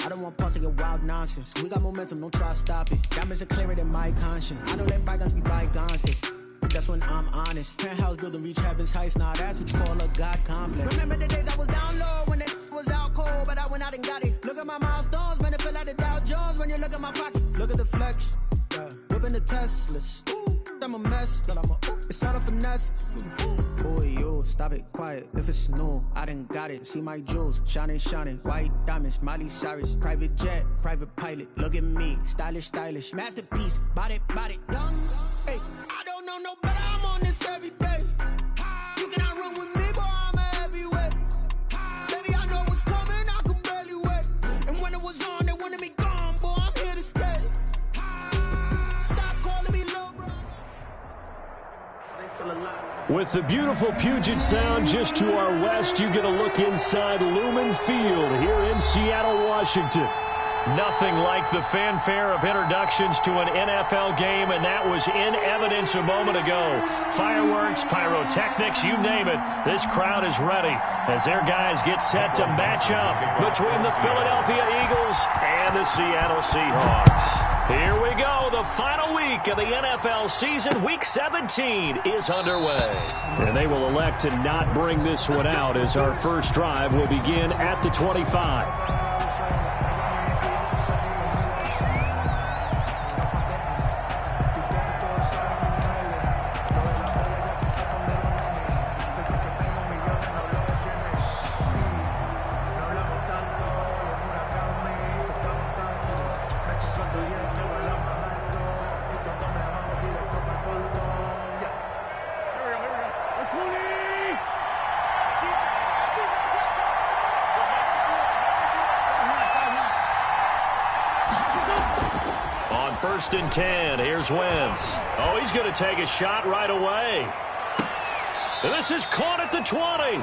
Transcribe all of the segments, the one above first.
I don't want pause to get wild nonsense. We got momentum, don't try to stop it. Diamonds are clearer than my conscience. I don't let bygones be bygones. That's when I'm honest. Penthouse building, reach heaven's heights. Now that's what you call a God complex. Remember the days I was down low when it was out cold, but I went out and got it. Look at my milestones, man, it feel like the Dow Jones when you look at my pocket. Look at the flex, yeah. Whipping the Teslas. I'm a mess, but it's all a finesse. Boy, you stop it, quiet. If it's new, I done got it. See my jewels, shining, shining. White diamonds, Miley Cyrus. Private jet, private pilot. Look at me, stylish, stylish. Masterpiece, body, young. Hey, I don't know no better. I'm on this every day. You cannot run with me, boy. I'm a heavyweight. Baby, I know what's coming. I could barely wait. And when it was on, they wanted me gone, boy. I'm here to stay. Stop calling me little bro. With the beautiful Puget Sound just to our west, you get a look inside Lumen Field here in Seattle, Washington. Nothing like the fanfare of introductions to an NFL game, and that was in evidence a moment ago. Fireworks, pyrotechnics, you name it. This crowd is ready as their guys get set to match up between the Philadelphia Eagles and the Seattle Seahawks. Here we go. The final week of the NFL season, Week 17, is underway. And they will elect to not bring this one out as our first drive will begin at the 25. First and 10. Here's Wentz. Oh, he's going to take a shot right away. And this is caught at the 20.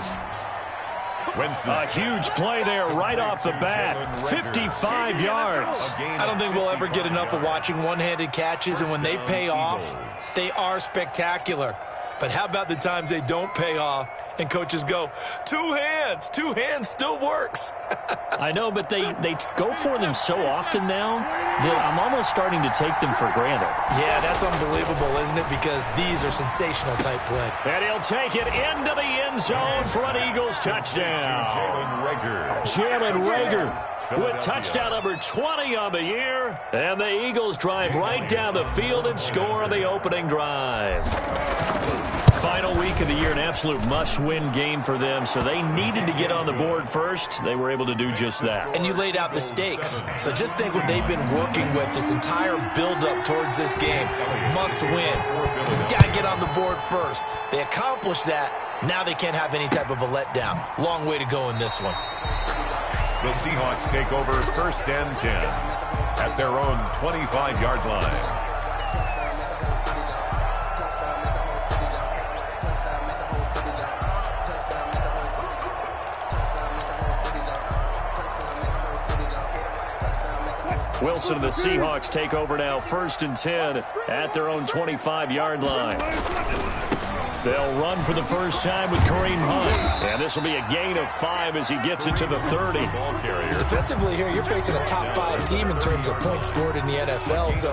A huge play there right off the bat. 55 yards. I don't think we'll ever get enough of watching one-handed catches, and when they pay off, they are spectacular. But how about the times they don't pay off and coaches go, two hands still works. I know, but they go for them so often now that I'm almost starting to take them for granted. Yeah, that's unbelievable, isn't it? Because these are sensational type play. And he'll take it into the end zone for an Eagles touchdown. Jalen Reagor with touchdown number 20 on the year. And the Eagles drive right down the field and score on the opening drive. Final week of the year, an absolute must-win game for them, so they needed to get on the board first. They were able to do just that. And you laid out the stakes. So just think what they've been working with this entire build-up towards this game. Must win. You've got to get on the board first. They accomplished that. Now they can't have any type of a letdown. Long way to go in this one. The Seahawks take over first and 10 at their own 25-yard line. Wilson and the Seahawks take over now, first and 10 at their own 25-yard line. They'll run for the first time with Kareem Hunt. And this will be a gain of 5 as he gets it to the 30. Defensively here, you're facing a top 5 team in terms of points scored in the NFL. So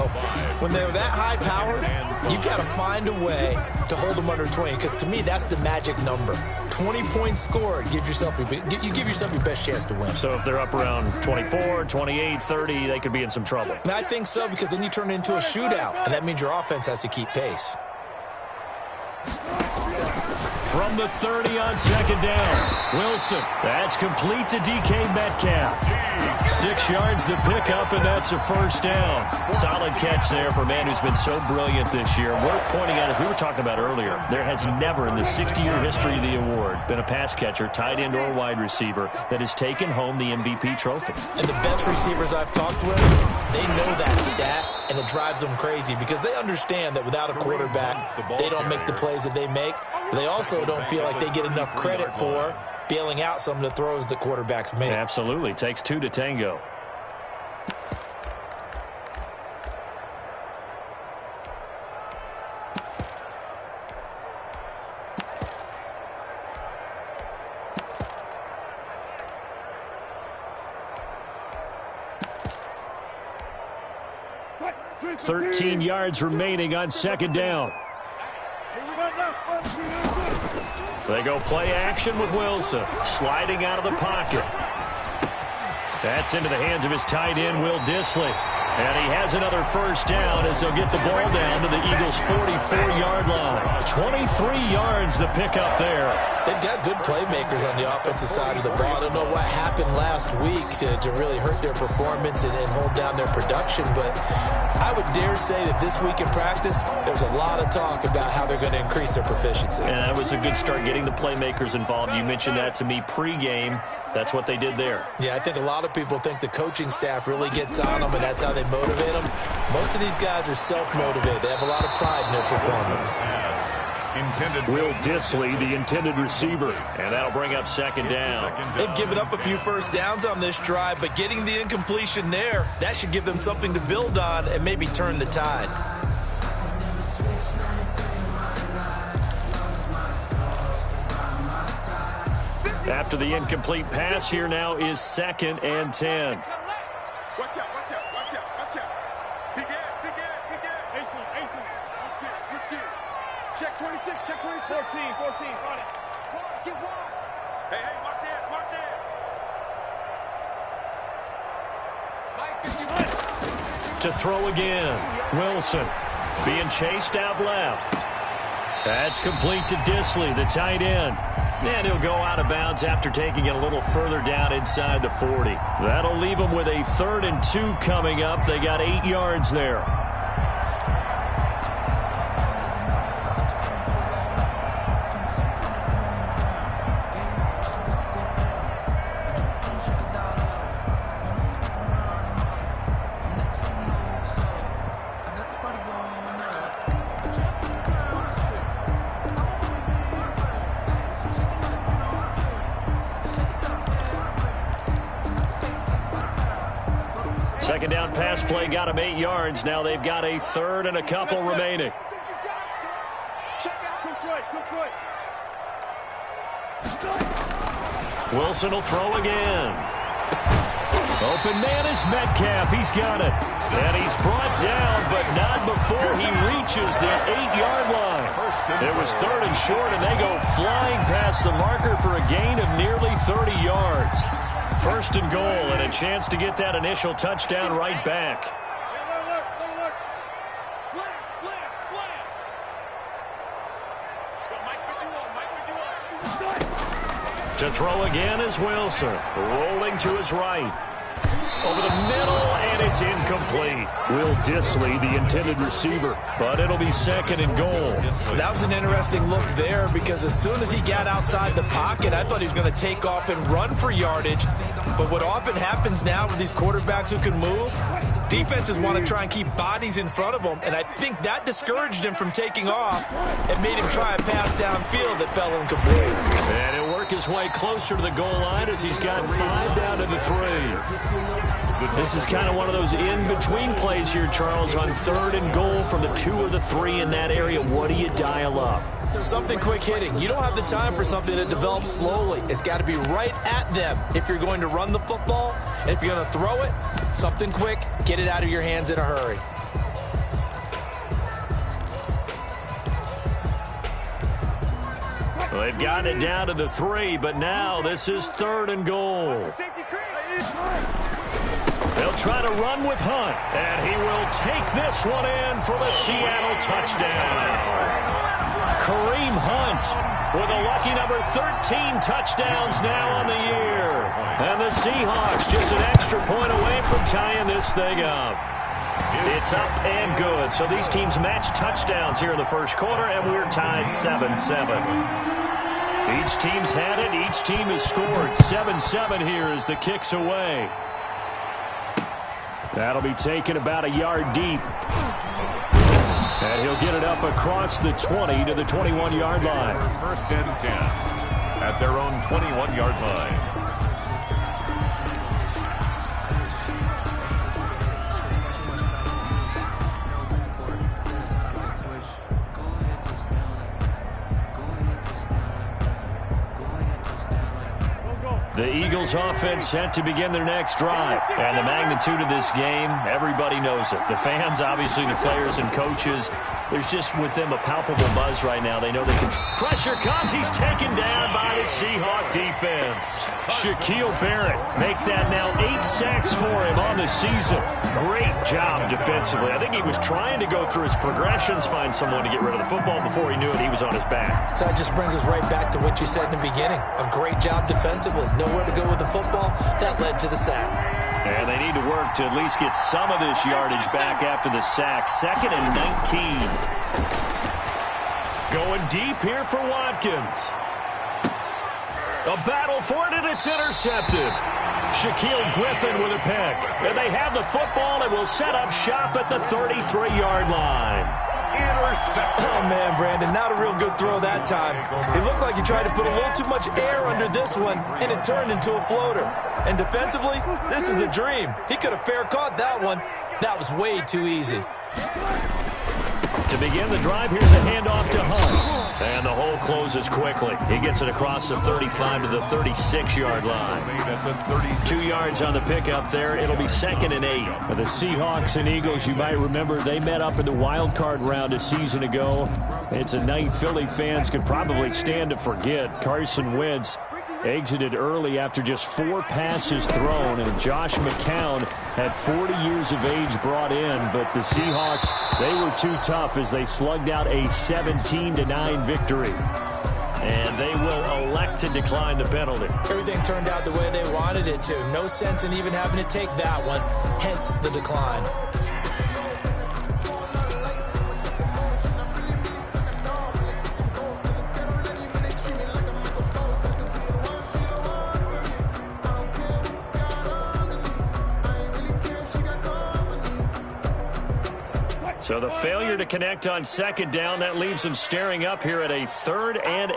when they're that high powered, you've got to find a way to hold them under 20. Because to me, that's the magic number. 20 points scored, you give yourself your best chance to win. So if they're up around 24, 28, 30, they could be in some trouble. And I think so, because then you turn it into a shootout. And that means your offense has to keep pace. From the 30 on second down, Wilson. That's complete to DK Metcalf. 6 yards the pickup, and that's a first down. Solid catch there for a man who's been so brilliant this year. Worth pointing out, as we were talking about earlier, there has never in the 60-year history of the award been a pass catcher, tight end, or wide receiver that has taken home the MVP trophy. And the best receivers I've talked with, they know that stat, and it drives them crazy because they understand that without a quarterback, they don't make the plays that they make. They also don't feel like they get enough credit for bailing out some of the throws that quarterbacks make. Absolutely. Takes 2 to tango. 13 yards remaining on second down. They go play action with Wilson, sliding out of the pocket. That's into the hands of his tight end, Will Dissly. And he has another first down as they'll get the ball down to the Eagles' 44-yard line. 23 yards the pickup there. They've got good playmakers on the offensive side of the ball. I don't know what happened last week to really hurt their performance and hold down their production, but I would dare say that this week in practice, there's a lot of talk about how they're going to increase their proficiency. And that was a good start, getting the playmakers involved. You mentioned that to me pregame. That's what they did there. Yeah, I think a lot of people think the coaching staff really gets on them, and that's how they motivate them. Most of these guys are self-motivated. They have a lot of pride in their performance. Will Dissly, the intended receiver, and that'll bring up second down. They've given up a few first downs on this drive, but getting the incompletion there, that should give them something to build on and maybe turn the tide. After the incomplete pass, here now is 2nd and 10. Watch out, watch out, watch out, watch out. Big air, big air, big air. 18. Switch gears. Check 26, check 26. 14, on it. Get wide. Hey, watch heads, watch heads. To throw again, Wilson being chased out left. That's complete to Dissly, the tight end. And he'll go out of bounds after taking it a little further down inside the 40. That'll leave them with a 3rd and 2 coming up. They got 8 yards there. Second down pass play got them 8 yards. Now they've got a 3rd and a couple remaining. Wilson will throw again. Open man is Metcalf. He's got it. And he's brought down, but not before he reaches the 8-yard line. It was 3rd and short, and they go flying past the marker for a gain of nearly 30 yards. 1st and goal, and a chance to get that initial touchdown right back. To throw again is Wilson, rolling to his right. Over the middle, and it's incomplete. Will Dissly, the intended receiver, but it'll be 2nd and goal. That was an interesting look there, because as soon as he got outside the pocket, I thought he was going to take off and run for yardage. But what often happens now with these quarterbacks who can move, defenses want to try and keep bodies in front of them, and I think that discouraged him from taking off and made him try a pass downfield that fell incomplete. And he'll work his way closer to the goal line as he's got 5 down to the 3. This is kind of one of those in-between plays here, Charles, on 3rd and goal from the 2 or the 3 in that area. What do you dial up? Something quick hitting. You don't have the time for something that develops slowly. It's got to be right at them if you're going to run the football. And if you're going to throw it, something quick, get it out of your hands in a hurry. Well, they've gotten it down to the 3, but now this is 3rd and goal. They'll try to run with Hunt, and he will take this one in for the Seattle touchdown. Kareem Hunt with a lucky number 13 touchdowns now on the year. And the Seahawks just an extra point away from tying this thing up. It's up and good. So these teams match touchdowns here in the first quarter, and we're tied 7-7. Each team's had it. Each team has scored. 7-7 here as the kick's away. That'll be taken about a yard deep. And he'll get it up across the 20 to the 21-yard line. 1st and 10 at their own 21-yard line. The Eagles offense set to begin their next drive. And the magnitude of this game, everybody knows it. The fans, obviously the players and coaches, there's just with them a palpable buzz right now. They know they can. Pressure comes. He's taken down by the Seahawk defense. Shaquille Barrett make that now 8 sacks for him on the season. Great job defensively. I think he was trying to go through his progressions, find someone to get rid of the football. Before he knew it, he was on his back. So that just brings us right back to what you said in the beginning. A great job defensively. Nowhere to go with the football. That led to the sack. And they need to work to at least get some of this yardage back after the sack. 2nd and 19. Going deep here for Watkins. A battle for it, and it's intercepted. Shaquille Griffin with a pick. And they have the football and will set up shop at the 33-yard line. Intercepted. Oh, man, Brandon, not a real good throw that time. It looked like he tried to put a little too much air under this one, and it turned into a floater. And defensively, this is a dream. He could have fair caught that one. That was way too easy. To begin the drive, here's a handoff to Hunt. And the hole closes quickly. He gets it across the 35 to the 36-yard line. 2 yards on the pickup there. It'll be 2nd and 8. The Seahawks and Eagles, you might remember, they met up in the wild card round a season ago. It's a night Philly fans could probably stand to forget. Carson Wentz exited early after just 4 passes thrown, and Josh McCown had 40 years of age brought in, but the Seahawks, they were too tough as they slugged out a 17-9 victory. And they will elect to decline the penalty. Everything turned out the way they wanted it to. No sense in even having to take that one, hence the decline. So the failure to connect on 2nd down, that leaves him staring up here at a 3rd and 8.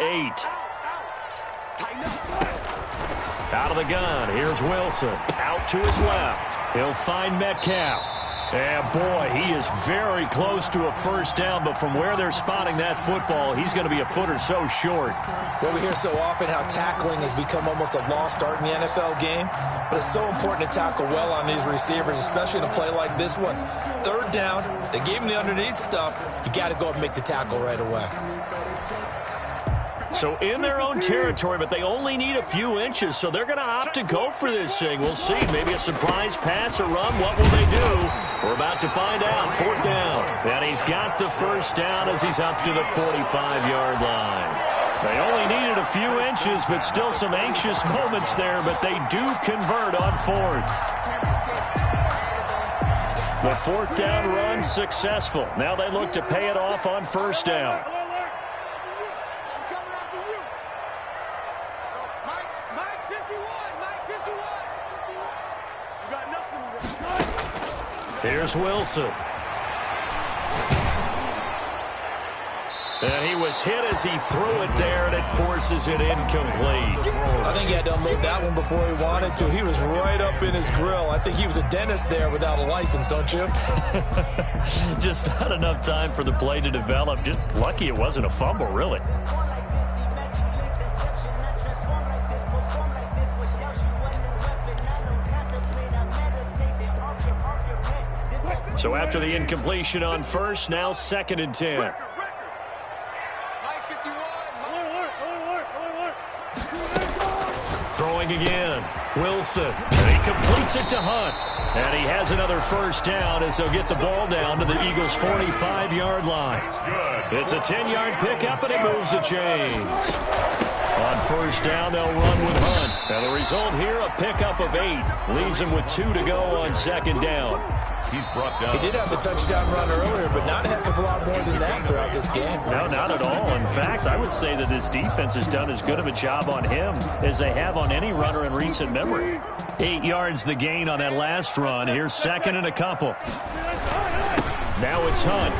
Out of the gun, here's Wilson. Out to his left. He'll find Metcalf. And boy, he is very close to a 1st down, but from where they're spotting that football, he's going to be a foot or so short. Well, we hear so often how tackling has become almost a lost art in the NFL game, but it's so important to tackle well on these receivers, especially in a play like this one. 3rd down, they gave him the underneath stuff. You got to go up and make the tackle right away. So in their own territory, but they only need a few inches, so they're going to opt to go for this thing. We'll see. Maybe a surprise pass or run. What will they do? We're about to find out. 4th down. And he's got the 1st down as he's up to the 45-yard line. They only needed a few inches, but still some anxious moments there, but they do convert on 4th. The 4th down run successful. Now they look to pay it off on 1st down. Here's Wilson. And he was hit as he threw it there, and it forces it incomplete. I think he had to unload that one before he wanted to. He was right up in his grill. I think he was a dentist there without a license, don't you? Just not enough time for the play to develop. Just lucky it wasn't a fumble, really. So after the incompletion on 1st, now 2nd and 10. Throwing again. Wilson. And he completes it to Hunt. And he has another 1st down as they'll get the ball down to the Eagles' 45-yard line. It's a 10-yard pickup, and it moves the chains. On 1st down, they'll run with Hunt. And the result here, a pickup of 8. Leaves him with 2 to go on 2nd down. He's brought down. He did have the touchdown run earlier, but not a heck of a lot more than that throughout this game. No, not at all. In fact, I would say that this defense has done as good of a job on him as they have on any runner in recent memory. 8 yards the gain on that last run. Here's 2nd and a couple. Now it's Hunt.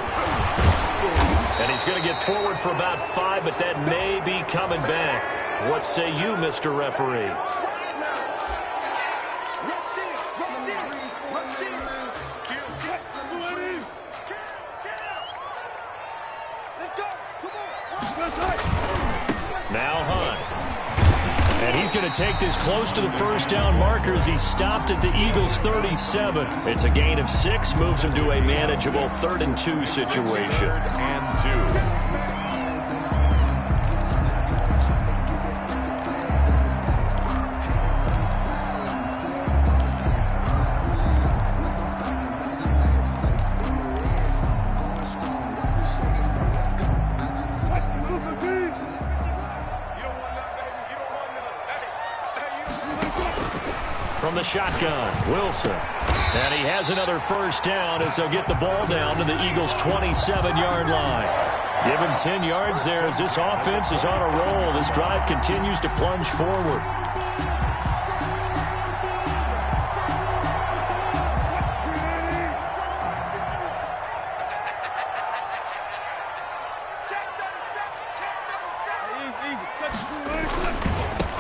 And he's going to get forward for about 5, but that may be coming back. What say you, Mr. Referee? he's going to take this close to the first down marker as he stopped at the Eagles' 37. It's a gain of 6, moves him to a manageable 3rd and 2 situation. 3rd and 2. From the shotgun, Wilson. And he has another first down as they'll get the ball down to the Eagles' 27-yard line. Give him 10 yards there as this offense is on a roll. This drive continues to plunge forward.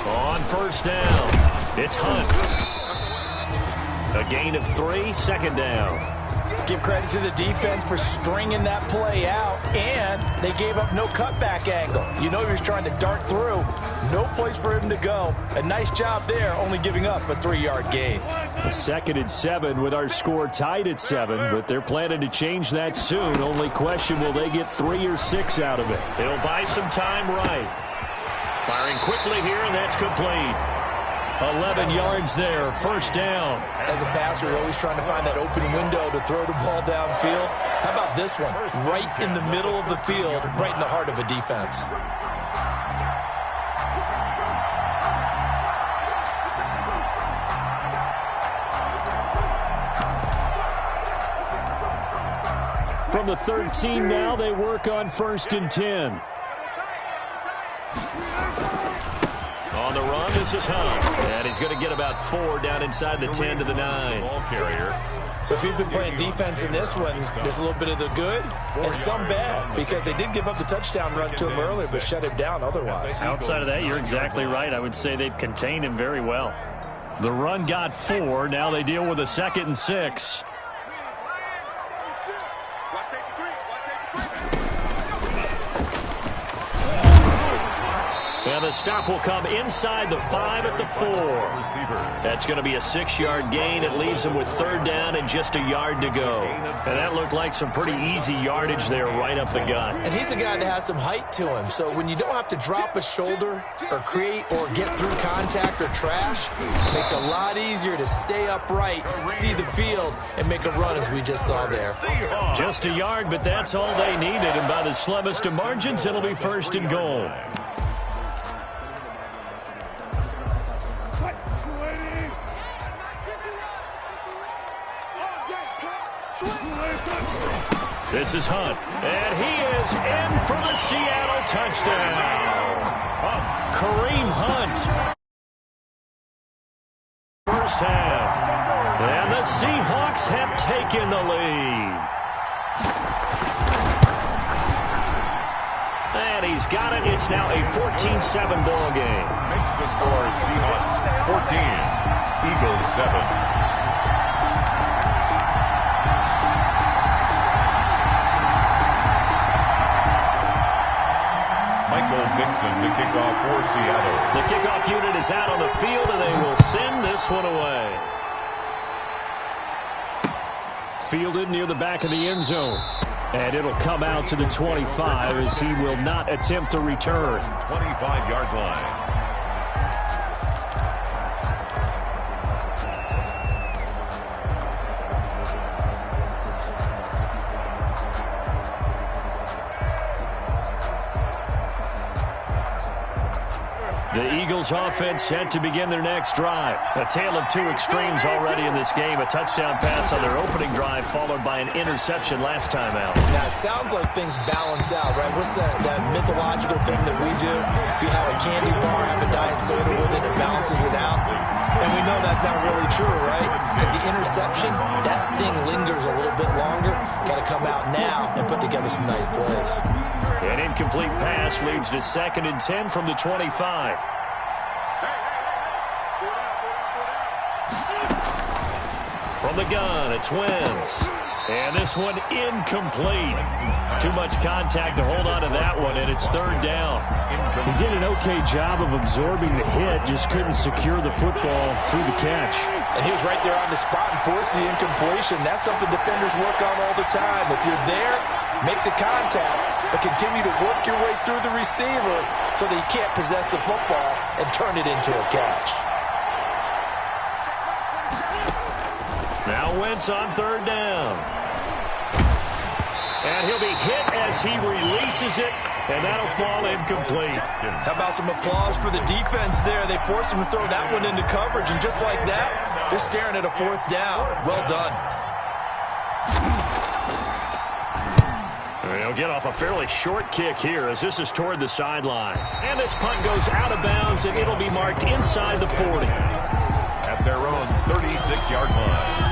On first down, it's Hunt. A gain of 3, 2nd down. Give credit to the defense for stringing that play out, and they gave up no cutback angle. You know he was trying to dart through. No place for him to go. A nice job there, only giving up a 3-yard gain. A 2nd and 7 with our score tied at 7, but they're planning to change that soon. Only question, will they get 3 or 6 out of it? They'll buy some time right. Firing quickly here, and that's complete. 11 yards there, first down. As a passer, you're always trying to find that open window to throw the ball downfield. How about this one? Right in the middle of the field, right in the heart of a defense. From the 13 now, they work on 1st and 10. On the run, this is Hunt. And he's going to get about 4 down inside the 10 to the 9. Ball carrier. So if you've been playing defense in this one, there's a little bit of the good and some bad, because they did give up the touchdown run to him earlier, but shut him down otherwise. Outside of that, you're exactly right. I would say they've contained him very well. The run got 4. Now they deal with a 2nd and 6. And the stop will come inside the 5 at the 4. That's going to be a 6-yard gain. It leaves him with 3rd down and just a yard to go. And that looked like some pretty easy yardage there right up the gut. And he's a guy that has some height to him. So when you don't have to drop a shoulder or create or get through contact or trash, it makes it a lot easier to stay upright, see the field, and make a run as we just saw there. Just a yard, but that's all they needed. And by the slimmest of margins, it'll be 1st and goal. This is Hunt, and he is in for the Seattle touchdown. Kareem Hunt. First half, and the Seahawks have taken the lead. And he's got it. It's now a 14-7 ball game. Makes the score Seahawks 14, Eagles 7. Dixon, the kickoff for Seattle. The kickoff unit is out on the field, and they will send this one away. Fielded near the back of the end zone. And it'll come out to the 25 as he will not attempt to return. 25-yard line. The Eagles offense set to begin their next drive. A tale of two extremes already in this game. A touchdown pass on their opening drive followed by an interception last time out. Now, it sounds like things balance out, right? What's that mythological thing that we do? If you have a candy bar, have a diet soda with it, it balances it out. And we know that's not really true, right? Because the interception, that sting lingers a little bit longer. Got to come out now and put together some nice plays. An incomplete pass leads to 2nd and 10 from the 25. From the gun, it's Wentz. And this one incomplete. Too much contact to hold on to that one, and it's third down. He did an okay job of absorbing the hit, just couldn't secure the football through the catch. And he was right there on the spot and forced the incompletion. That's something defenders work on all the time. If you're there, make the contact, but continue to work your way through the receiver so that he can't possess the football and turn it into a catch. Now Wentz on third down. And he'll be hit as he releases it, and that'll fall incomplete. How about some applause for the defense there? They forced him to throw that one into coverage, and just like that, they're staring at a fourth down. Well done. He'll get off a fairly short kick here as this is toward the sideline. And this punt goes out of bounds, and it'll be marked inside the 40. At their own 36-yard line.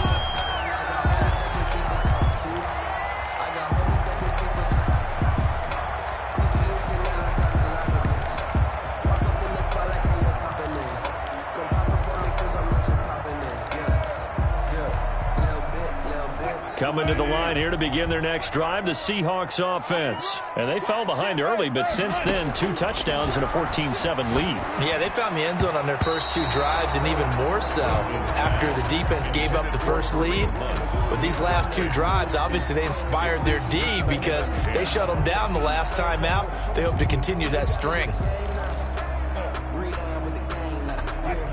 Coming to the line here to begin their next drive, the Seahawks offense. And they fell behind early, but since then, 2 touchdowns and a 14-7 lead. Yeah, they found the end zone on their first 2 drives, and even more so after the defense gave up the first lead. But these last 2 drives, obviously they inspired their D because they shut them down the last time out. They hope to continue that string.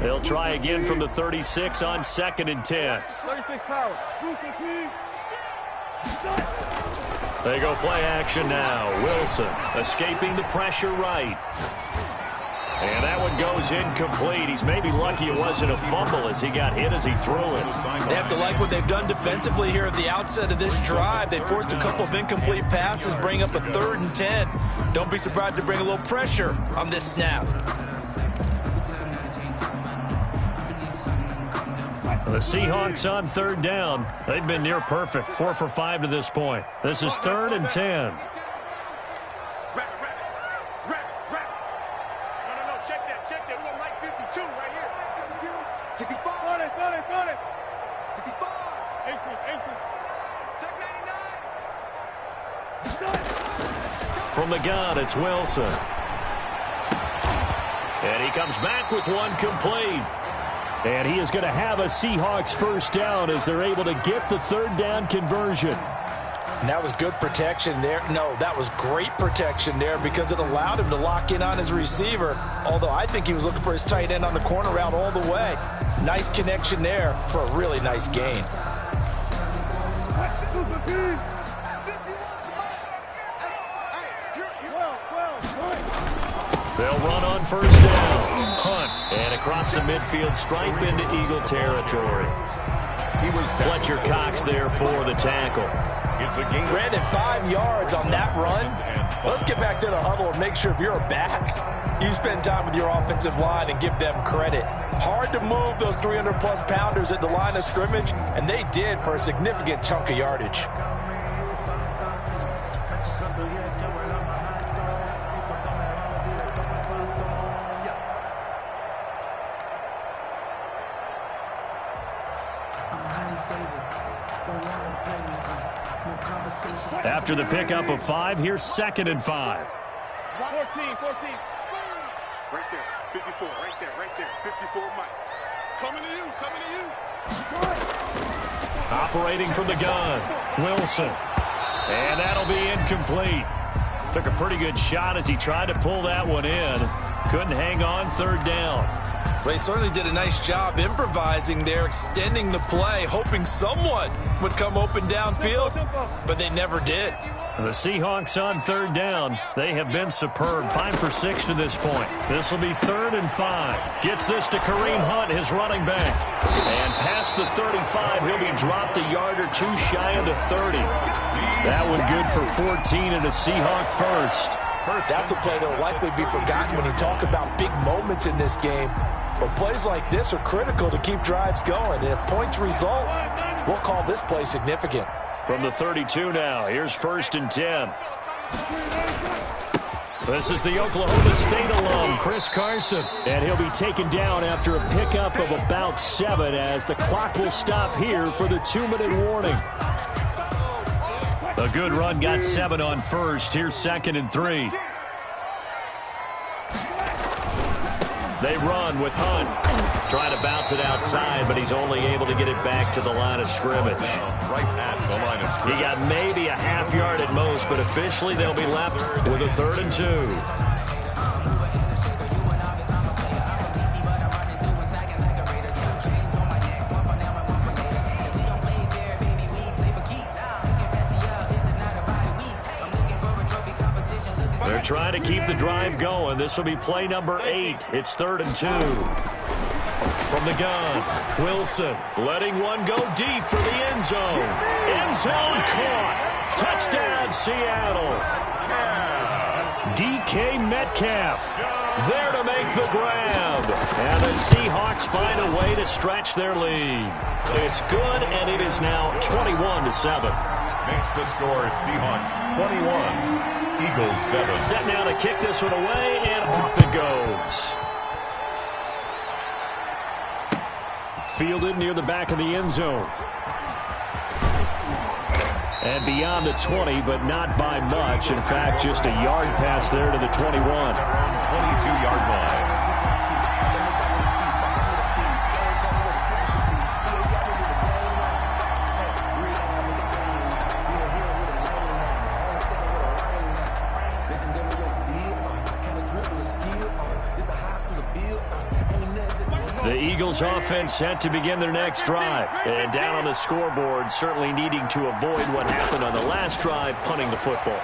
They'll try again from the 36 on 2nd and 10. 36 power. They go play action now. Wilson escaping the pressure right. And that one goes incomplete. He's maybe lucky it wasn't a fumble as he got hit as he threw it. They have to like what they've done defensively here at the outset of this drive. They forced a couple of incomplete passes, bring up a 3rd and 10. Don't be surprised to bring a little pressure on this snap. The Seahawks on 3rd down. They've been near perfect. 4 for 5 to this point. This is 3rd and 10. No, check that. We got Mike 52 right here. 65. Got it. 65. 18. Check 99. From the gun, it's Wilson. And he comes back with one complete. And he is going to have a Seahawks first down as they're able to get the 3rd down conversion. And that was good protection there. No, that was great protection there because it allowed him to lock in on his receiver, although I think he was looking for his tight end on the corner route all the way. Nice connection there for a really nice gain. They'll run on first down. Hunt. And across the midfield stripe into Eagle territory. He was Fletcher Cox there for the tackle. It's a gain. Brandon, 5 yards on that run. Let's get back to the huddle and make sure if you're a back, you spend time with your offensive line and give them credit. Hard to move those 300-plus pounders at the line of scrimmage, and they did for a significant chunk of yardage. After the pickup of 5, here's 2nd and 5. 14. Right there, 54, right there. 54, Mike. Coming to you. Operating from the gun, Wilson. And that'll be incomplete. Took a pretty good shot as he tried to pull that one in. Couldn't hang on 3rd down. Well, he certainly did a nice job improvising there, extending the play, hoping someone would come open downfield, but they never did. The Seahawks on 3rd down. They have been superb. 5 for 6 to this point. This will be 3rd and 5. Gets this to Kareem Hunt, his running back. And past the 35, he'll be dropped a yard or 2 shy of the 30. That one good for 14 and a Seahawk first. That's a play that will likely be forgotten when you talk about big moments in this game. But plays like this are critical to keep drives going. And if points result, we'll call this play significant. From the 32 now, here's 1st and 10. This is the Oklahoma State alum, Chris Carson. And he'll be taken down after a pickup of about 7 as the clock will stop here for the 2-minute warning. A good run got 7 on first. Here's 2nd and 3. They run with Hunt. Trying to bounce it outside, but he's only able to get it back to the line of scrimmage. Right at the line of scrimmage. He got maybe a half yard at most, but officially they'll be left with a 3rd and 2. They're trying to keep the drive going. This will be play number 8. It's 3rd and 2. From the gun, Wilson letting one go deep for the end zone. End zone caught. Touchdown, Seattle. DK Metcalf there to make the grab. And the Seahawks find a way to stretch their lead. It's good, and it is now 21-7. Makes the score Seahawks 21. Eagles 7. Set now to kick this one away, and off it goes. Fielded near the back of the end zone. And beyond the 20, but not by much. In fact, just a yard pass there to the 21. Around 22-yard line. The Eagles offense set to begin their next drive. And down on the scoreboard, certainly needing to avoid what happened on the last drive, punting the football.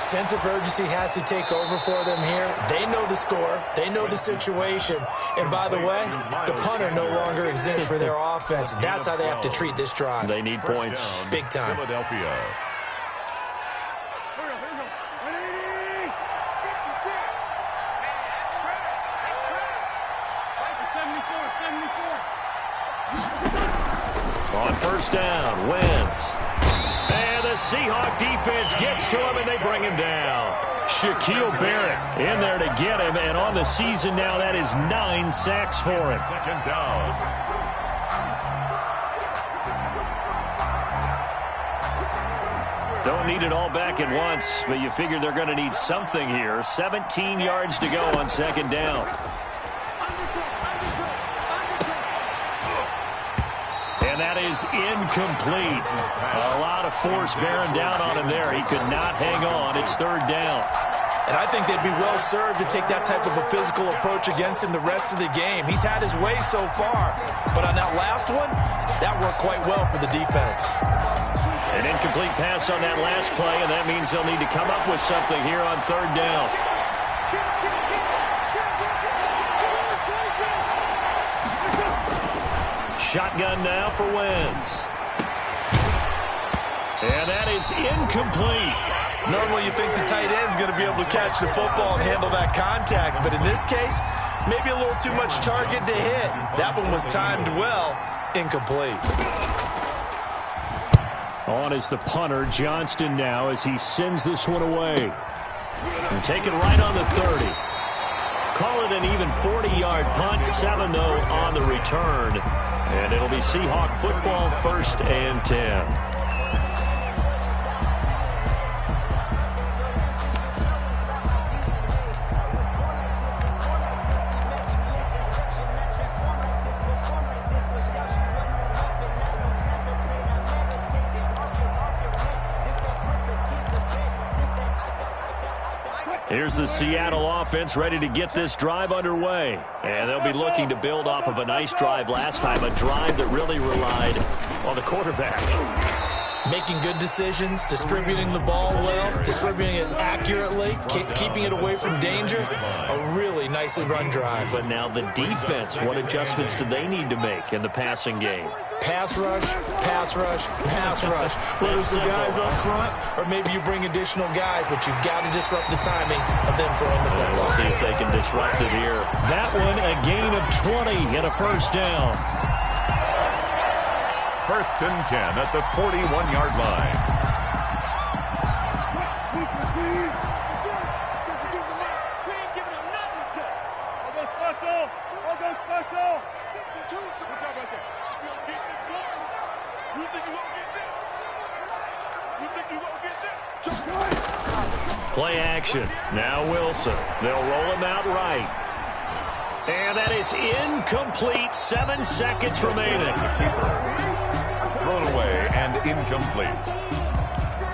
Sense of urgency has to take over for them here. They know the score. They know the situation. And by the way, the punter no longer exists for their offense. That's how they have to treat this drive. They need points. Big time. Philadelphia. On first down, Wentz. And the Seahawk defense gets to him, and they bring him down. Shaquille Barrett in there to get him, and on the season now, that is 9 sacks for him. 2nd down. Don't need it all back at once, but you figure they're going to need something here. 17 yards to go on 2nd down. And that is incomplete. A lot of force bearing down on him there. He could not hang on. It's 3rd down. And I think they'd be well served to take that type of a physical approach against him the rest of the game. He's had his way so far. But on that last one, that worked quite well for the defense. An incomplete pass on that last play, and that means they'll need to come up with something here on 3rd down. Shotgun now for Wentz. And that is incomplete. Normally you think the tight end's going to be able to catch the football and handle that contact. But in this case, maybe a little too much target to hit. That one was timed well. Incomplete. On is the punter, Johnston now, as he sends this one away. And take it right on the 30. Call it an even 40-yard punt. 7, though, on the return. And it'll be Seahawk football, 1st and 10. Here's the Seattle offense ready to get this drive underway. And they'll be looking to build off of a nice drive last time, a drive that really relied on the quarterback. Making good decisions, distributing the ball well, distributing it accurately, keeping it away from danger. A really nicely run drive. But now the defense, what adjustments do they need to make in the passing game? Pass rush, pass rush, pass rush. Whether it's the guys up front or maybe you bring additional guys, but you've got to disrupt the timing of them throwing the football. We'll see if they can disrupt it here. That one, a gain of 20 and a 1st down. 1st and 10 at the 41-yard line. Play action. Now Wilson. They'll roll him out right. And that is incomplete. 7 seconds remaining. Thrown away and incomplete.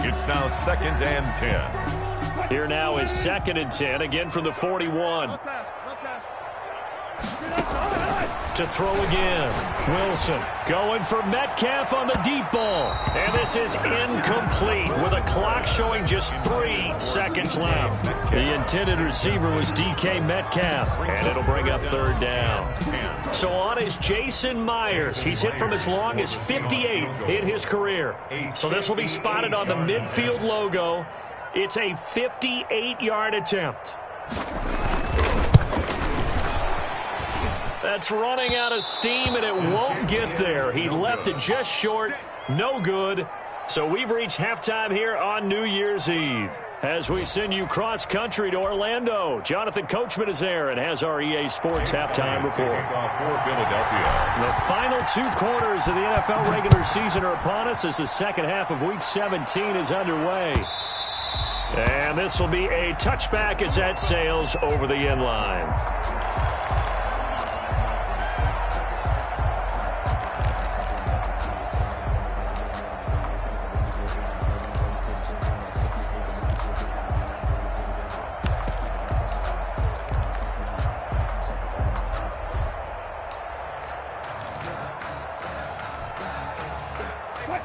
It's now 2nd and 10. Here now is 2nd and 10, again from the 41. To throw again. Wilson going for Metcalf on the deep ball. And this is incomplete with a clock showing just 3 seconds left. The intended receiver was DK Metcalf. And it'll bring up 3rd down. So on is Jason Myers. He's hit from as long as 58 in his career. So this will be spotted on the midfield logo. It's a 58-yard attempt. That's running out of steam, and it won't get there. He left it just short. No good. So we've reached halftime here on New Year's Eve. As we send you cross-country to Orlando, Jonathan Coachman is there and has our EA Sports halftime report. For Philadelphia. The final 2 quarters of the NFL regular season are upon us as the second half of Week 17 is underway. And this will be a touchback as that sails over the end line.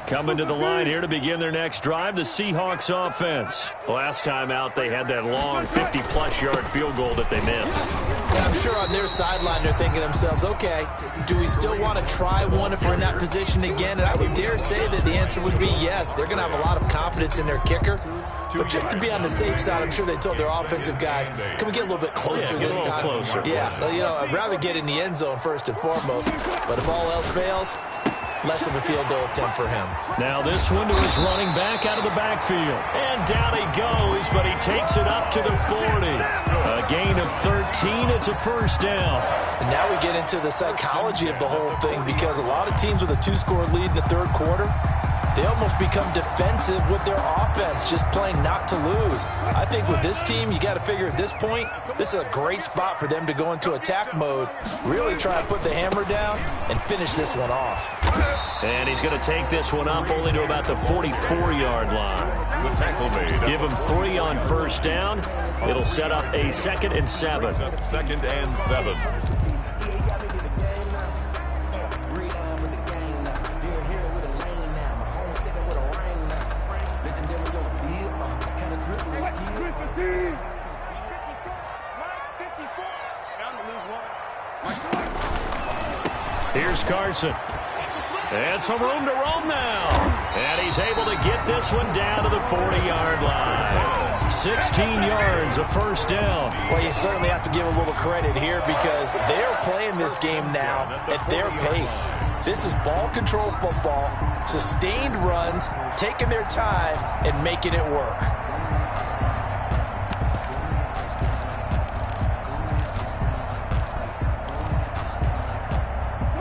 Coming to the line here to begin their next drive, the Seahawks offense. Last time out, they had that long 50-plus yard field goal that they missed. And I'm sure on their sideline they're thinking to themselves, okay, do we still want to try one if we're in that position again? And I would dare say that the answer would be yes. They're going to have a lot of confidence in their kicker. But just to be on the safe side, I'm sure they told their offensive guys, can we get a little bit closer this time? Closer. Yeah, well, you know, I'd rather get in the end zone first and foremost. But if all else fails, less of a field goal attempt for him. Now this one to his running back out of the backfield. And down he goes, but he takes it up to the 40. A gain of 13. It's a first down. And now we get into the psychology of the whole thing, because a lot of teams with a 2-score lead in the 3rd quarter, they almost become defensive with their offense, just playing not to lose. I think with this team, you got to figure at this point, this is a great spot for them to go into attack mode, really try to put the hammer down and finish this one off. And he's going to take this one up only to about the 44-yard line. The tackle made. Give him 3 on first down. It'll set up a 2nd and 7. 2nd and 7. Here's Carson. And some room to roam now. And he's able to get this one down to the 40-yard line. 16 yards, a first down. Well, you certainly have to give a little credit here, because they're playing this game now at their pace. This is ball control football, sustained runs, taking their time and making it work.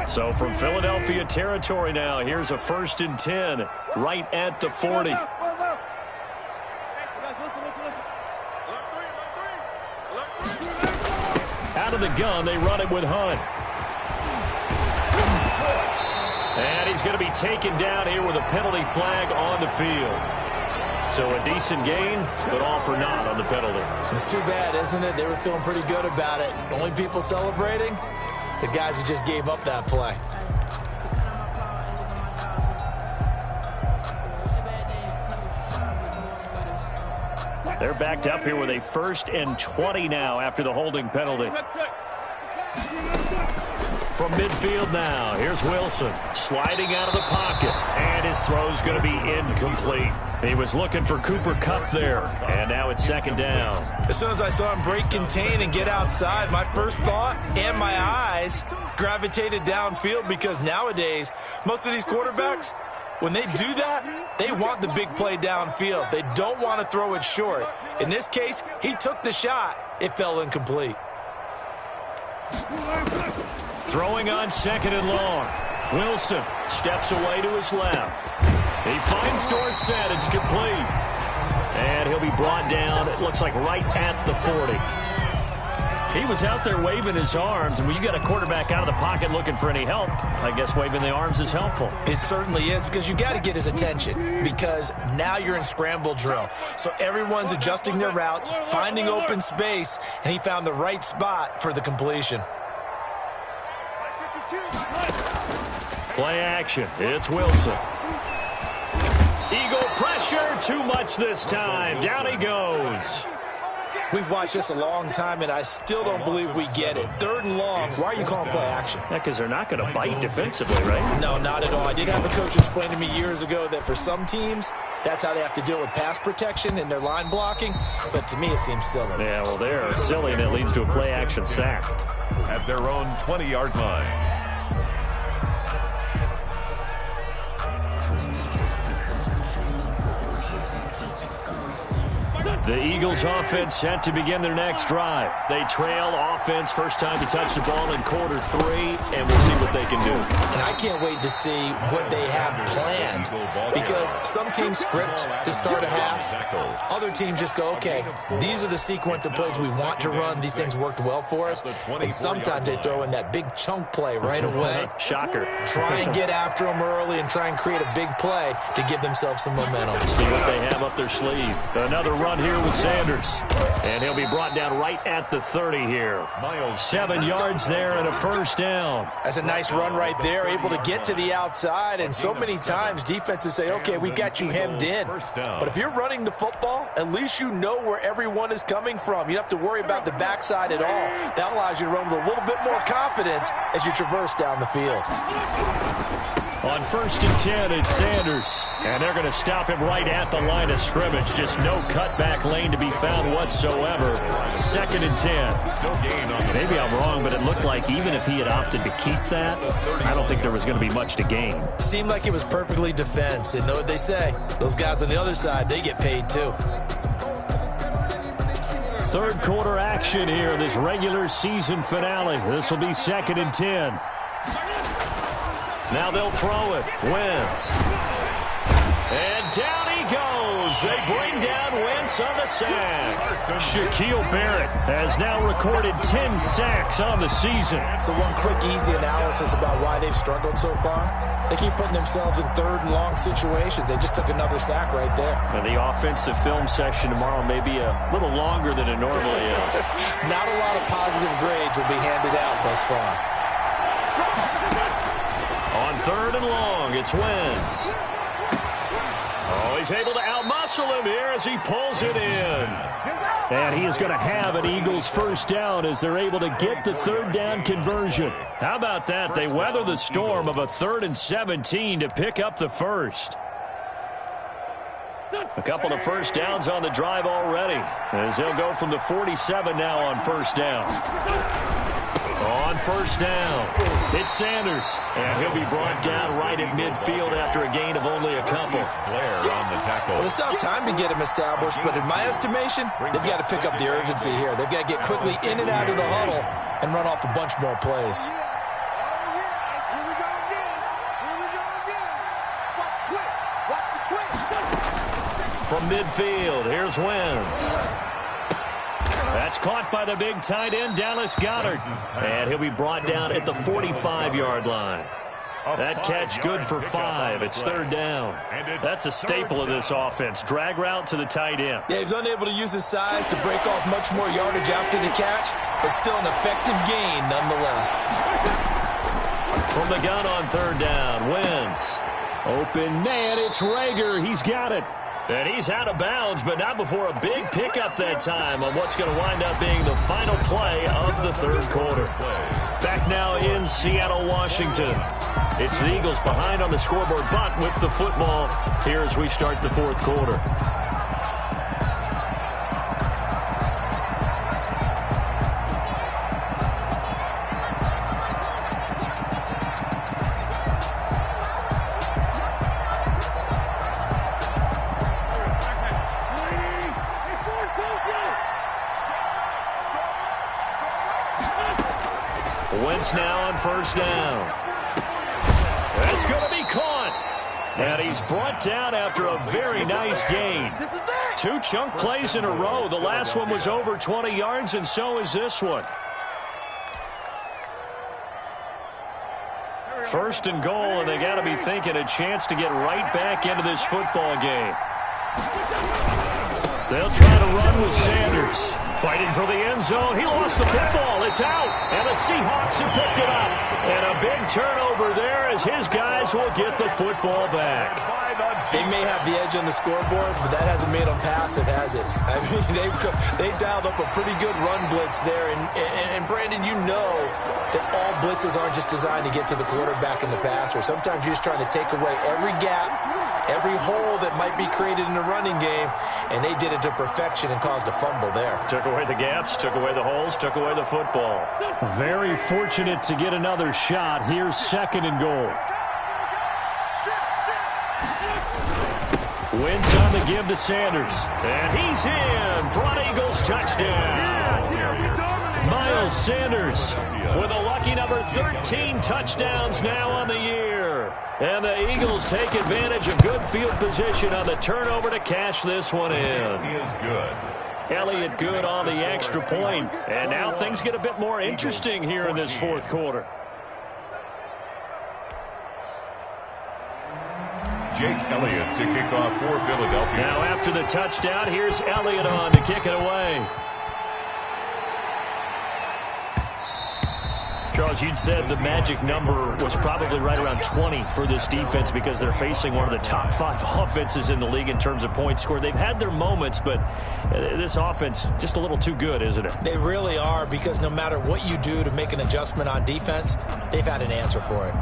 So from Philadelphia territory now, here's a 1st and 10 right at the 40. Out of the gun, they run it with Hunt. And he's going to be taken down here with a penalty flag on the field. So a decent gain, but all for naught on the penalty. It's too bad, isn't it? They were feeling pretty good about it. The only people celebrating, the guys who just gave up that play. They're backed up here with a 1st and 20 now after the holding penalty. From midfield now, here's Wilson sliding out of the pocket, and his throw's going to be incomplete. He was looking for Cooper Kupp there, and now it's 2nd down. As soon as I saw him break contain and get outside, my first thought and my eyes gravitated downfield, because nowadays, most of these quarterbacks, when they do that, they want the big play downfield. They don't want to throw it short. In this case, he took the shot. It fell incomplete. Throwing on 2nd and long. Wilson steps away to his left. He finds Dorsett. It's complete. And he'll be brought down, it looks like right at the 40. He was out there waving his arms, and when you got a quarterback out of the pocket looking for any help, I guess waving the arms is helpful. It certainly is, because you got to get his attention, because now you're in scramble drill. So everyone's adjusting their routes, finding open space, and he found the right spot for the completion. Play action. It's Wilson. Eagle pressure. Too much this time. Down he goes. We've watched this a long time, and I still don't believe we get it. 3rd and long. Why are you calling play action? Yeah, because they're not going to bite defensively, right? No, not at all. I did have a coach explain to me years ago that for some teams, that's how they have to deal with pass protection and their line blocking. But to me, it seems silly. Yeah, well, they're silly, and it leads to a play action sack. At their own 20-yard line. The Eagles offense set to begin their next drive. They trail offense first time to touch the ball in quarter 3, and we'll see what they can do. And I can't wait to see what they have planned, because some teams script to start a half. Other teams just go, okay, these are the sequence of plays we want to run. These things worked well for us. And sometimes they throw in that big chunk play right away. Shocker. Try and get after them early and try and create a big play to give themselves some momentum. See what they have up their sleeve. Another run here with Sanders. And he'll be brought down right at the 30 here. 7 yards there and a first down. That's a nice run right there, able to get to the outside. And so many times defenses say, okay, we got you hemmed in. But if you're running the football, at least you know where everyone is coming from. You don't have to worry about the backside at all. That allows you to run with a little bit more confidence as you traverse down the field. On 1st and 10, it's Sanders. And they're going to stop him right at the line of scrimmage. Just no cutback lane to be found whatsoever. 2nd and 10. Maybe I'm wrong, but it looked like even if he had opted to keep that, I don't think there was going to be much to gain. Seemed like it was perfectly defense. And know what they say? Those guys on the other side, they get paid too. 3rd quarter action here, this regular season finale. This will be 2nd and 10. Now they'll throw it. Wentz. And down he goes. They bring down Wentz on the sack. Shaquille Barrett has now recorded 10 sacks on the season. So one quick, easy analysis about why they've struggled so far. They keep putting themselves in 3rd and long situations. They just took another sack right there. And the offensive film session tomorrow may be a little longer than it normally is. Not a lot of positive grades will be handed out thus far. On 3rd and long, it's Wentz. Oh, he's able to outmuscle him here as he pulls it in. And he is going to have an Eagles first down as they're able to get the 3rd down conversion. How about that? They weather the storm of a 3rd and 17 to pick up the first. A couple of first downs on the drive already, as they'll go from the 47 now on 1st down. On 1st down, it's Sanders, and he'll be brought down right at midfield after a gain of only a couple. Blair on the tackle. Well, it's not time to get him established, but in my estimation, they've got to pick up the urgency here. They've got to get quickly in and out of the huddle and run off a bunch more plays. Here we go again. Watch the twist. Watch the twist. From midfield, here's Wentz. That's caught by the big tight end, Dallas Goedert. And he'll be brought down at the 45-yard line. That catch good for 5. It's 3rd down. That's a staple of this offense. Drag route to the tight end. Yeah, he's unable to use his size to break off much more yardage after the catch, but still an effective gain nonetheless. From the gun on 3rd down, Wentz. Open man, it's Rager. He's got it. And he's out of bounds, but not before a big pickup that time on what's going to wind up being the final play of the 3rd quarter. Back now in Seattle, Washington. It's the Eagles behind on the scoreboard, but with the football here as we start the 4th quarter. Wentz now on 1st down. That's going to be caught. And he's brought down after a very nice gain. 2 chunk plays in a row. The last one was over 20 yards, and so is this one. First and goal, and they got to be thinking a chance to get right back into this football game. They'll try to run with Sanders. Fighting for the end zone. He lost the football. It's out. And the Seahawks have picked it up. And a big turnover there as his guys will get the football back. They may have the edge on the scoreboard, but that hasn't made them passive, has it? I mean, they dialed up a pretty good run blitz there. And Brandon, you know that all blitzes aren't just designed to get to the quarterback in the passer. Sometimes you're just trying to take away every gap, every hole that might be created in the running game, and they did it to perfection and caused a fumble there. Took away the gaps, took away the holes, took away the football. Very fortunate to get another shot. Here's second and goal. Wins on the give to Sanders. And he's in for an Eagles touchdown. Miles Sanders with a lucky number 13 touchdowns now on the year. And the Eagles take advantage of good field position on the turnover to cash this one in. He is good. Elliott good on the extra point. And now things get a bit more interesting here in this fourth quarter. Jake Elliott to kick off for Philadelphia. Now after the touchdown, here's Elliott on to kick it away. Charles, you'd said the magic number was probably right around 20 for this defense because they're facing one of the top 5 offenses in the league in terms of points scored. They've had their moments, but this offense just a little too good, isn't it? They really are, because no matter what you do to make an adjustment on defense, they've had an answer for it.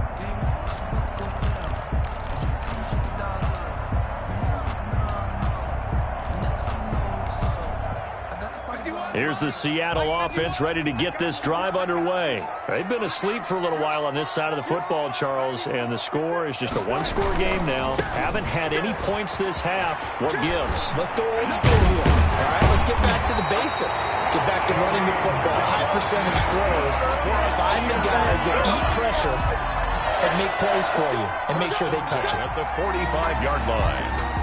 Here's the Seattle offense ready to get this drive underway. They've been asleep for a little while on this side of the football, Charles, and the score is just a one-score game now. Haven't had any points this half. What gives? Let's go old school here. All right, let's get back to the basics. Get back to running the football, high percentage throws. Find the guys that eat pressure and make plays for you and make sure they touch it. At the 45-yard line.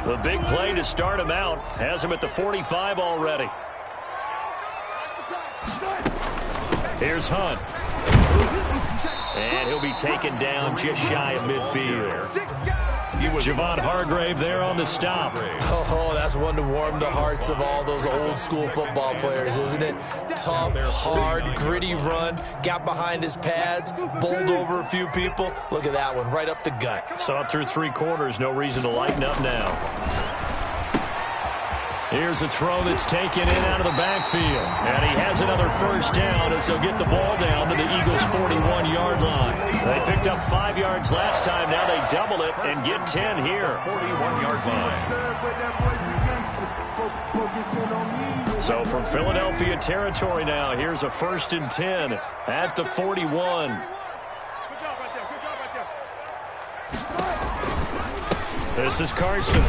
The big play to start him out has him at the 45 already. Here's Hunt. And he'll be taken down just shy of midfield. Javon Hargrave there on the stop. Oh, that's one to warm the hearts of all those old school football players, isn't it? Tough, hard, gritty run. Got behind his pads, bowled over a few people. Look at that one, right up the gut. Saw it through 3 quarters. No reason to lighten up now. Here's a throw that's taken in out of the backfield. And he has another first down as they'll get the ball down to the Eagles' 41-yard line. They picked up 5 yards last time. Now they double it and get 10 here. 41-yard line. So from Philadelphia territory now, here's a 1st and 10 at the 41. This is Carson.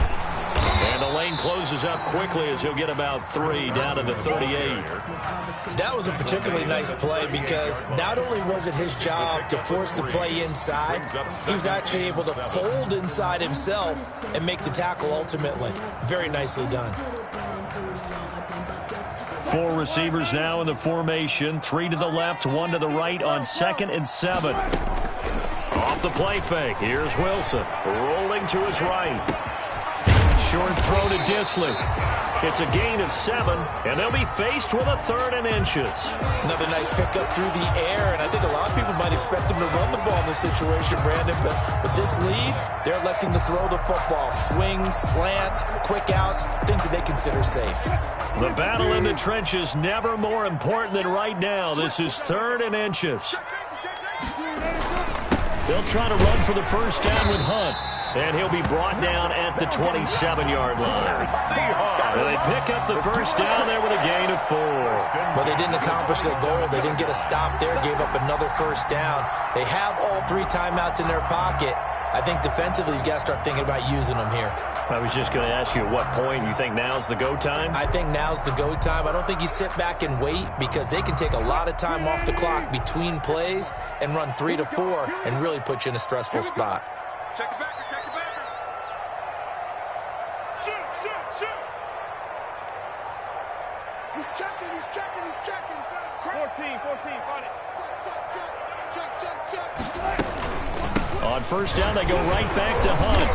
And the lane closes up quickly as he'll get about 3 down to the 38. That was a particularly nice play because not only was it his job to force the play inside, he was actually able to fold inside himself and make the tackle ultimately. Very nicely done. 4 receivers now in the formation. 3 to the left, 1 to the right on 2nd and 7. Off the play fake. Here's Wilson rolling to his right. Short throw to Disley. It's a gain of 7, and they'll be faced with a 3rd and inches. Another nice pickup through the air, and I think a lot of people might expect them to run the ball in this situation, Brandon, but with this lead, they're electing to throw the football. Swings, slants, quick outs, things that they consider safe. The battle in the trenches never more important than right now. This is 3rd and inches. They'll try to run for the first down with Hunt. And he'll be brought down at the 27-yard line. And they pick up the first down there with a gain of 4. But they didn't accomplish their goal. They didn't get a stop there, gave up another first down. They have all 3 timeouts in their pocket. I think defensively you got to start thinking about using them here. I was just going to ask you at what point you think now's the go time? I think now's the go time. I don't think you sit back and wait because they can take a lot of time off the clock between plays and run 3 to 4 and really put you in a stressful spot. Check it back, check it back. Shoot. He's checking. 14, find it. Check. On first down, they go right back to Hunt.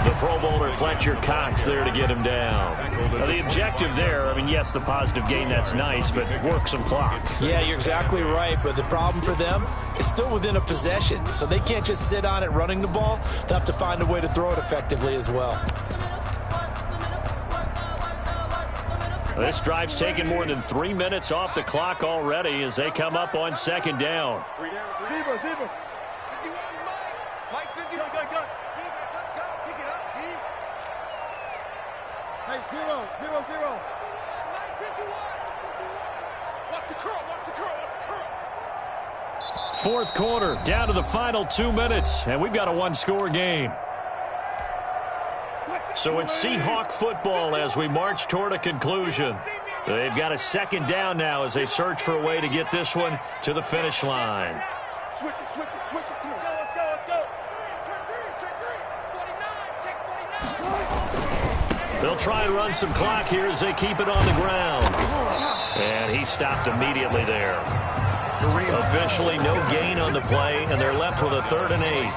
The Pro Bowler Fletcher Cox there to get him down. Now, the objective there, I mean, yes, the positive gain, that's nice, but work some clock. Yeah, you're exactly right, but the problem for them is still within a possession, so they can't just sit on it running the ball. They'll have to find a way to throw it effectively as well. This drive's taken more than 3 minutes off the clock already as they come up on second down. Deeper. Mike, 50. Go. Let's go. Pick it up, D. Hey, 0. Mike, 51. Watch the curl. Fourth quarter, down to the final 2 minutes, and we've got a one-score game. So it's Seahawk football as we march toward a conclusion. They've got a second down now as they search for a way to get this one to the finish line. Switch it. Come on. Let's go. Check 49. They'll try and run some clock here as they keep it on the ground. And he stopped immediately there. Officially no gain on the play, and they're left with a 3rd and 8.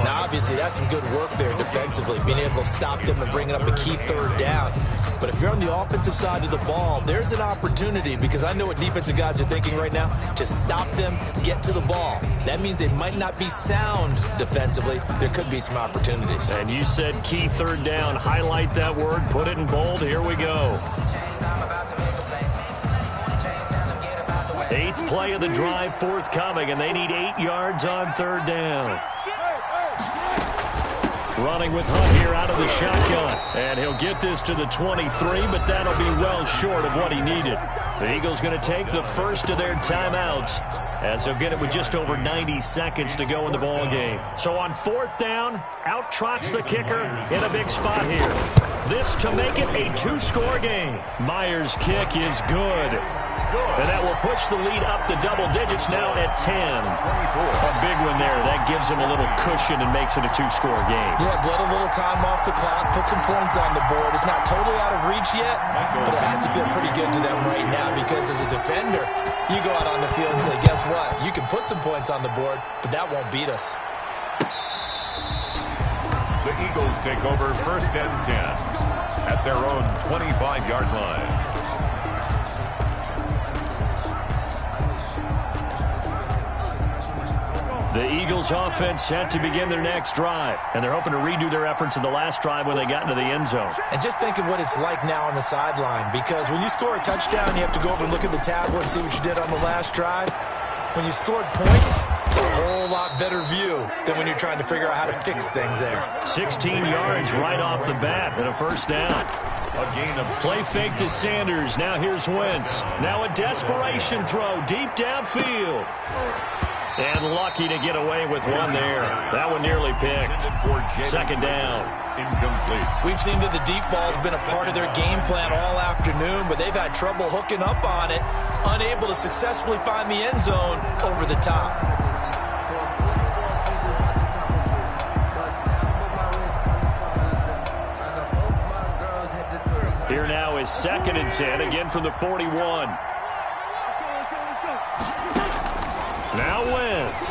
Now, obviously, that's some good work there defensively, being able to stop them and bringing up a key 3rd down. But if you're on the offensive side of the ball, there's an opportunity, because I know what defensive guys are thinking right now. Just stop them, get to the ball. That means they might not be sound defensively. There could be some opportunities. And you said key 3rd down. Highlight that word, put it in bold. Here we go. 8th play of the drive forthcoming, and they need 8 yards on 3rd down. Running with Hunt here out of the shotgun. And he'll get this to the 23, but that'll be well short of what he needed. The Eagles going to take the first of their timeouts as they'll get it with just over 90 seconds to go in the ball game. So on 4th down, out trots the kicker in a big spot here. This to make it a 2-score game. Myers' kick is good. And that will push the lead up to double digits now at 10. A big one there. That gives them a little cushion and makes it a 2-score game. Yeah, let a little time off the clock, put some points on the board. It's not totally out of reach yet, but it has to feel pretty good to them right now because as a defender, you go out on the field and say, guess what? You can put some points on the board, but that won't beat us. The Eagles take over 1st and 10 at their own 25-yard line. The Eagles offense set to begin their next drive, and they're hoping to redo their efforts in the last drive when they got into the end zone. And just think of what it's like now on the sideline, because when you score a touchdown, you have to go over and look at the tablet and see what you did on the last drive. When you scored points, it's a whole lot better view than when you're trying to figure out how to fix things there. 16 yards right off the bat and a 1st down. A gain of play fake to Sanders. Now here's Wentz. Now a desperation throw deep downfield. And lucky to get away with one there. That one nearly picked. 2nd down. Incomplete. We've seen that the deep ball's been a part of their game plan all afternoon, but they've had trouble hooking up on it, unable to successfully find the end zone over the top. Here now is 2nd and 10, again from the 41. Now Wentz.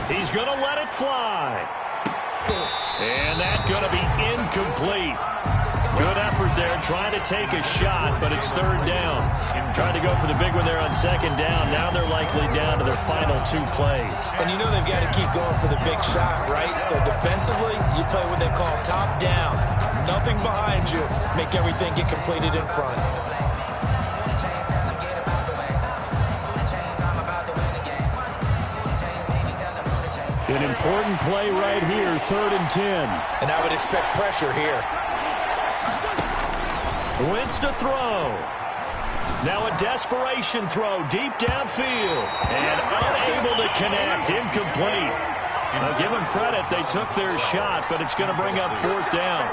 He's going to let it fly. And that's going to be incomplete. Good effort there, trying to take a shot, but it's 3rd down. Trying to go for the big one there on 2nd down. Now they're likely down to their final 2 plays. And you know they've got to keep going for the big shot, right? So defensively, you play what they call top down. Nothing behind you. Make everything get completed in front. An important play right here, 3rd and 10. And I would expect pressure here. Wentz to throw. Now a desperation throw deep downfield. And unable to connect. Incomplete. Now give them credit. They took their shot, but it's going to bring up 4th down.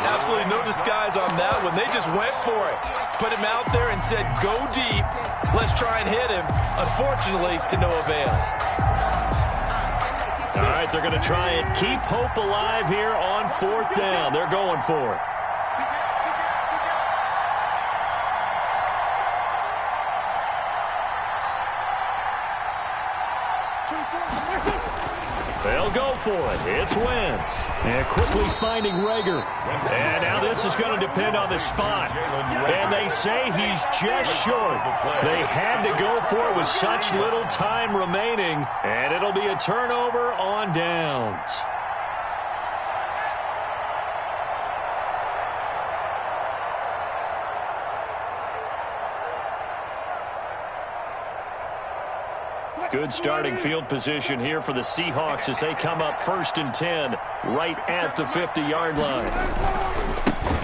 Absolutely no disguise on that one. They just went for it. Put him out there and said, go deep. Let's try and hit him. Unfortunately, to no avail. All right, they're going to try and keep hope alive here on 4th down. They're going for it. They'll go for it. It's Wentz. And quickly finding Rager. And now this is going to depend on the spot. And they say he's just short. They had to go for it with such little time remaining. And it'll be a turnover on downs. Good starting field position here for the Seahawks as they come up 1st and 10 right at the 50-yard line.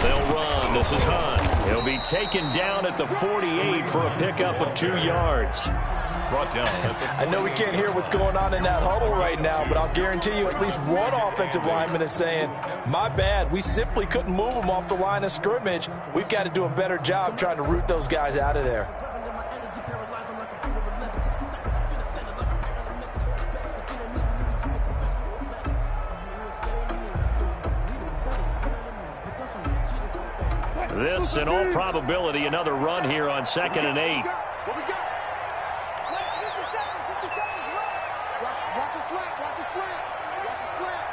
They'll run. This is Hunt. He'll be taken down at the 48 for a pickup of 2 yards. Brought down. I know we can't hear what's going on in that huddle right now, but I'll guarantee you at least one offensive lineman is saying, my bad, we simply couldn't move them off the line of scrimmage. We've got to do a better job trying to root those guys out of there. This, in all probability, another run here on 2nd and 8. What we got? 50 seconds left. Watch a slant, watch a slant. Watch a slant.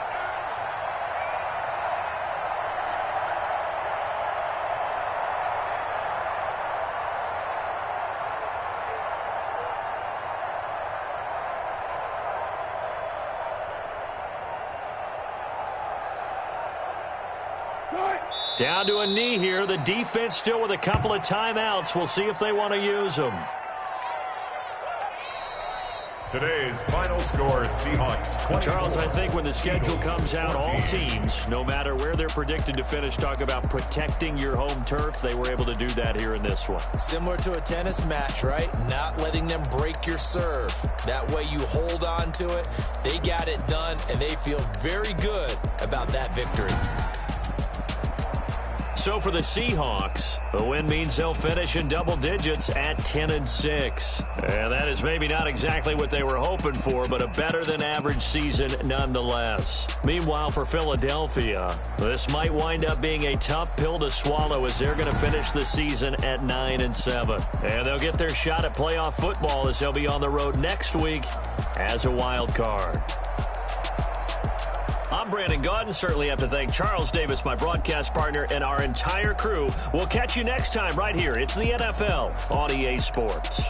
Down to a knee here. The defense still with a couple of timeouts. We'll see if they want to use them. Today's final score, Seahawks 20. Charles, I think when the schedule comes out, all teams, no matter where they're predicted to finish, talk about protecting your home turf. They were able to do that here in this one. Similar to a tennis match, right? Not letting them break your serve. That way you hold on to it. They got it done, and they feel very good about that victory. So for the Seahawks, the win means they'll finish in double digits at 10-6. And that is maybe not exactly what they were hoping for, but a better than average season nonetheless. Meanwhile, for Philadelphia, this might wind up being a tough pill to swallow as they're going to finish the season at 9-7. And they'll get their shot at playoff football as they'll be on the road next week as a wild card. I'm Brandon Gaudin. Certainly have to thank Charles Davis, my broadcast partner, and our entire crew. We'll catch you next time right here. It's the NFL on EA Sports.